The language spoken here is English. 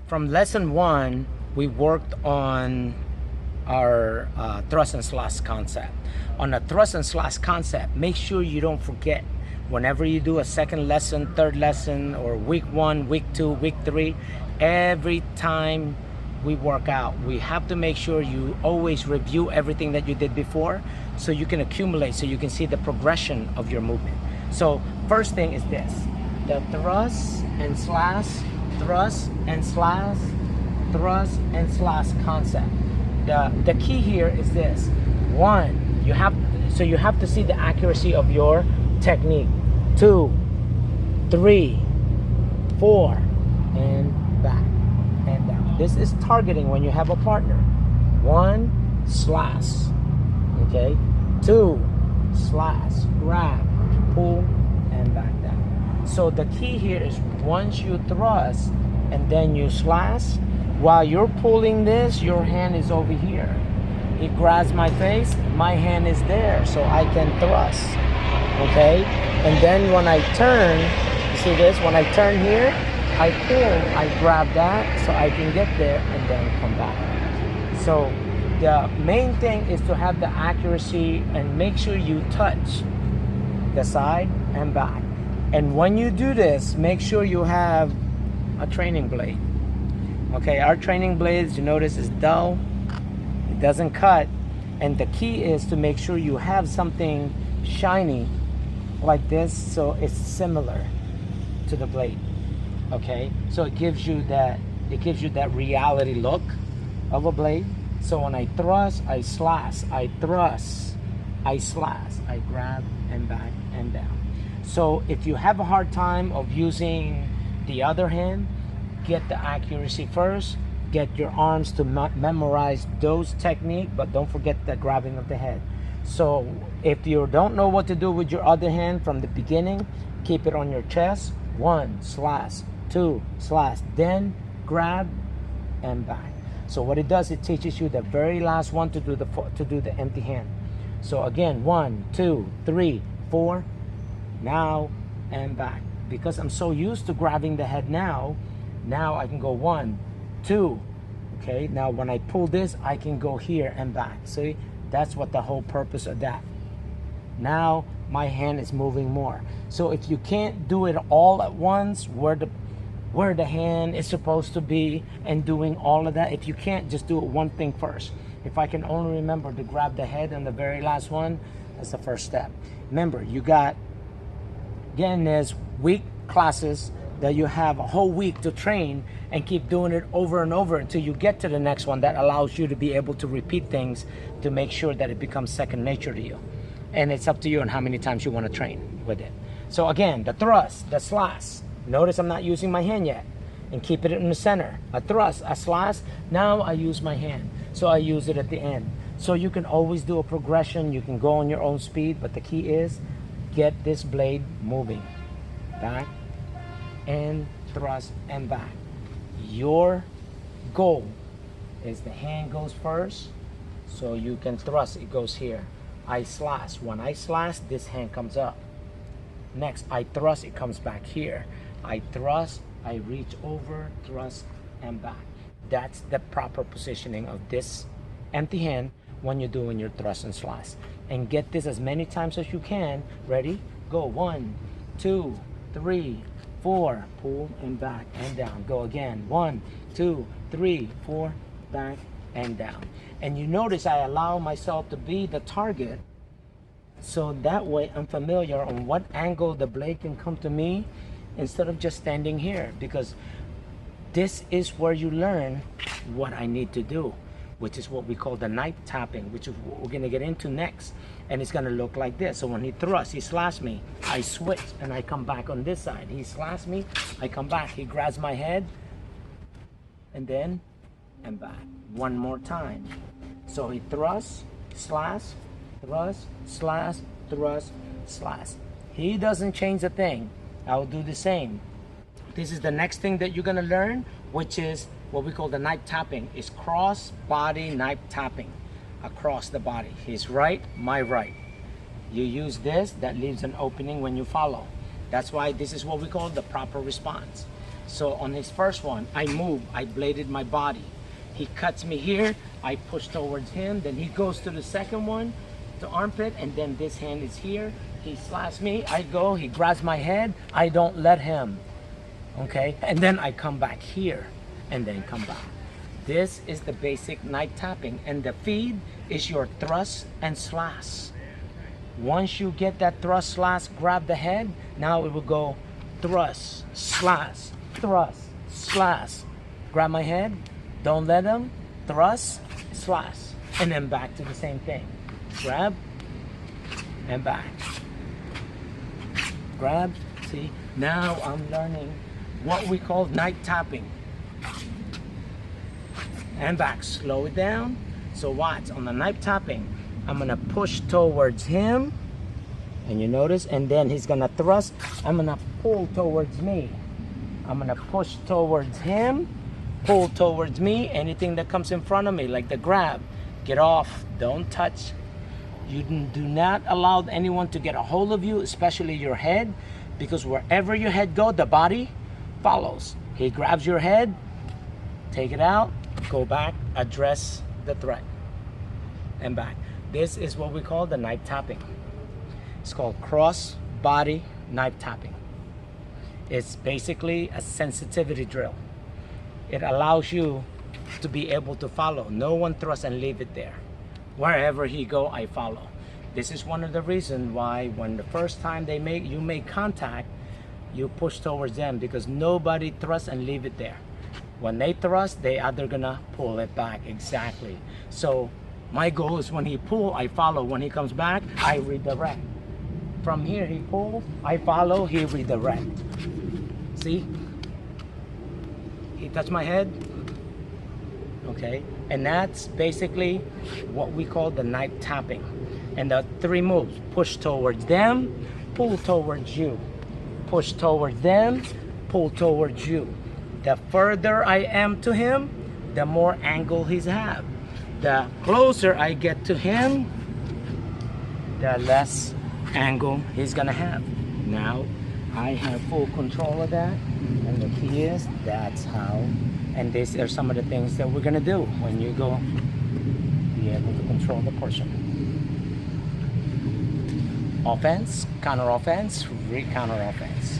from lesson 1, we worked on our thrust and slash concept. On the thrust and slash concept, make sure you don't forget whenever you do a second lesson, third lesson, or week 1, week 2, week 3, every time we work out, we have to make sure you always review everything that you did before so you can accumulate, so you can see the progression of your movement. So first thing is this, the thrust and slash, thrust and slash, thrust and slash concept. The key here is this. 1, you have to see the accuracy of your technique. 2, 3, 4, and back and down. This is targeting when you have a partner. 1, slash, okay? 2, slash, grab, pull, and back down. So the key here is once you thrust and then you slash, while you're pulling this, your hand is over here. It grabs my face, my hand is there, so I can thrust, okay? And then when I turn, you see this? When I turn here, I pull, I grab that so I can get there and then come back. So the main thing is to have the accuracy and make sure you touch the side and back. And when you do this, make sure you have a training blade. Okay, our training blades, you notice, is dull, it doesn't cut, and the key is to make sure you have something shiny like this so it's similar to the blade. Okay, so it gives you that reality look of a blade. So when I thrust, I slash, I thrust, I slash, I grab and back and down. So if you have a hard time of using the other hand, get the accuracy first, get your arms to memorize those techniques, but don't forget the grabbing of the head. So if you don't know what to do with your other hand from the beginning, keep it on your chest. 1, slash, 2, slash, then grab and back. So what it does, it teaches you the very last one to do the empty hand. So again, 1, 2, 3, 4, now and back. Because I'm so used to grabbing the head now I can go 1, 2, okay? Now when I pull this, I can go here and back. See, that's what the whole purpose of that. Now my hand is moving more. So if you can't do it all at once, where the hand is supposed to be and doing all of that, if you can't, just do it one thing first. If I can only remember to grab the head on the very last one, that's the first step. Remember, you got, again, there's week classes that you have a whole week to train and keep doing it over and over until you get to the next one that allows you to be able to repeat things to make sure that it becomes second nature to you. And it's up to you on how many times you want to train with it. So again, the thrust, the slash. Notice I'm not using my hand yet. And keep it in the center. A thrust, a slash. Now I use my hand. So I use it at the end. So you can always do a progression. You can go on your own speed. But the key is get this blade moving. Back and thrust and back. Your goal is the hand goes first. So you can thrust, it goes here. I slash. When I slash, this hand comes up. Next, I thrust, it comes back here. I thrust, I reach over, thrust, and back. That's the proper positioning of this empty hand when you're doing your thrust and slash. And get this as many times as you can. Ready? Go. 1, 2, 3, 4. Pull and back and down. Go again. 1, 2, 3, 4. Back and down. And you notice I allow myself to be the target. So that way I'm familiar on what angle the blade can come to me instead of just standing here, because this is where you learn what I need to do, which is what we call the knife tapping, which is what we're gonna get into next. And it's gonna look like this. So when he thrusts, he slashes me, I switch and I come back on this side. He slashes me, I come back. He grabs my head and then and back. One more time. So he thrusts, slash, thrust, slash, thrust, slash. He doesn't change a thing. I'll do the same. This is the next thing that you're gonna learn, which is what we call the knife tapping. It's cross body knife tapping across the body. His right, my right. You use this, that leaves an opening when you follow. That's why this is what we call the proper response. So on his first one, I move, I bladed my body. He cuts me here, I push towards him, then he goes to the second one, the armpit, and then this hand is here. He slaps me, I go, he grabs my head, I don't let him, okay? And then I come back here, and then come back. This is the basic knife tapping, and the feed is your thrust and slash. Once you get that thrust, slash, grab the head, now it will go thrust, slash, thrust, slash. Grab my head, don't let him, thrust, slash, and then back to the same thing. Grab, and back. Grab, see? Now I'm learning what we call knife tapping. And back, slow it down. So watch, on the knife tapping, I'm gonna push towards him, and you notice, and then he's gonna thrust. I'm gonna pull towards me. I'm gonna push towards him, pull towards me. Anything that comes in front of me, like the grab, get off, don't touch. You do not allow anyone to get a hold of you, especially your head, because wherever your head goes, the body follows. He grabs your head, take it out, go back, address the threat, and back. This is what we call the knife tapping. It's called cross body knife tapping. It's basically a sensitivity drill. It allows you to be able to follow. No one thrust and leave it there. Wherever he go, I follow. This is one of the reasons why when the first time you make contact, you push towards them, because nobody thrusts and leave it there. When they thrust, they either gonna pull it back. Exactly. So my goal is when he pull, I follow. When he comes back, I redirect. From here he pulls, I follow, he redirect. See? He touched my head. Okay, and that's basically what we call the knife tapping. And the three moves: push towards them, pull towards you. Push towards them, pull towards you. The further I am to him, the more angle he's have. The closer I get to him, the less angle he's gonna have. Now I have full control of that, and the key is that's how. And these are some of the things that we're gonna do when you go be able to control the person. Offense, counter offense, re-counter offense.